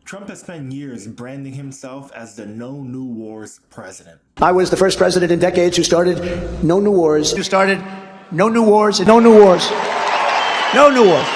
Trump has spent years branding himself as the No New Wars president. I was the first president in decades who started no new wars. Who started no new wars, no new wars, no new wars.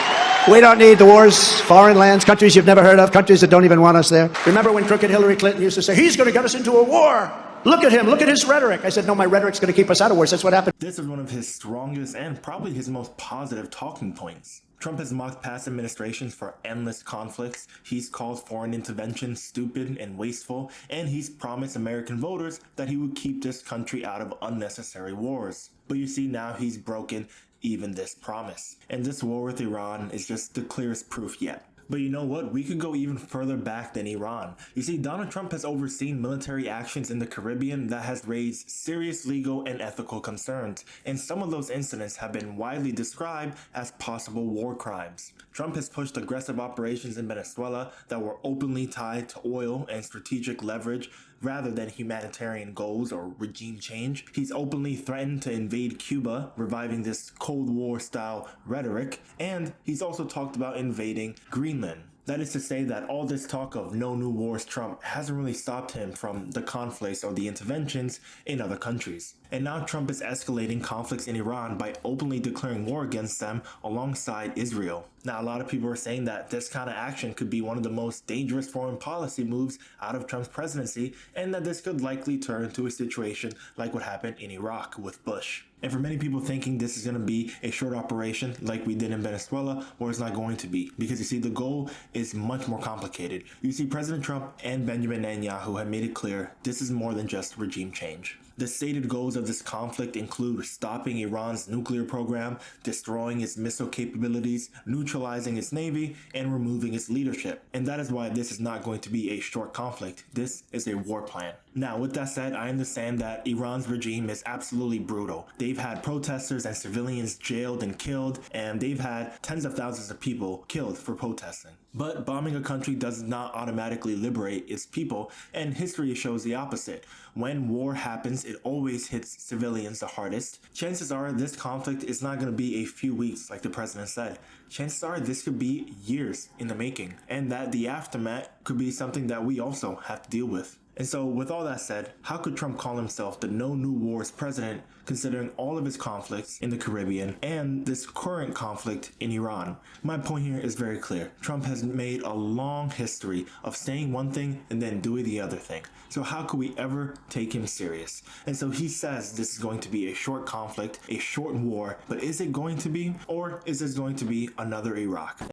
We don't need the wars, foreign lands, countries you've never heard of, countries that don't even want us there. Remember when crooked Hillary Clinton used to say, he's going to get us into a war. Look at him, look at his rhetoric. I said, no, my rhetoric's going to keep us out of wars. That's what happened. This is one of his strongest and probably his most positive talking points. Trump has mocked past administrations for endless conflicts, he's called foreign intervention stupid and wasteful, and he's promised American voters that he would keep this country out of unnecessary wars. But you see, now he's broken even this promise. And this war with Iran is just the clearest proof yet. But you know what? We could go even further back than Iran. You see, Donald Trump has overseen military actions in the Caribbean that has raised serious legal and ethical concerns, and some of those incidents have been widely described as possible war crimes. Trump has pushed aggressive operations in Venezuela that were openly tied to oil and strategic leverage rather than humanitarian goals or regime change. He's openly threatened to invade Cuba, reviving this Cold War style rhetoric, and he's also talked about invading Greenland. That is to say that all this talk of no new wars Trump hasn't really stopped him from the conflicts or the interventions in other countries. And now Trump is escalating conflicts in Iran by openly declaring war against them alongside Israel. Now, a lot of people are saying that this kind of action could be one of the most dangerous foreign policy moves out of Trump's presidency, and that this could likely turn into a situation like what happened in Iraq with Bush. And for many people thinking this is going to be a short operation like we did in Venezuela, or it's not going to be. Because you see, the goal is much more complicated. You see, President Trump and Benjamin Netanyahu have made it clear this is more than just regime change. The stated goals of this conflict include stopping Iran's nuclear program, destroying its missile capabilities, neutralizing its navy, and removing its leadership. And that is why this is not going to be a short conflict. This is a war plan. Now, with that said, I understand that Iran's regime is absolutely brutal. They've had protesters and civilians jailed and killed, and they've had tens of thousands of people killed for protesting. But bombing a country does not automatically liberate its people, and history shows the opposite. When war happens, it always hits civilians the hardest. Chances are this conflict is not going to be a few weeks, like the president said. Chances are this could be years in the making, and that the aftermath could be something that we also have to deal with. And so, with all that said, how could Trump call himself the no new wars president considering all of his conflicts in the Caribbean and this current conflict in Iran? My point here is very clear. Trump has made a long history of saying one thing and then doing the other thing. So how could we ever take him serious? And so he says this is going to be a short conflict, a short war, but is it going to be? Or is this going to be another Iraq?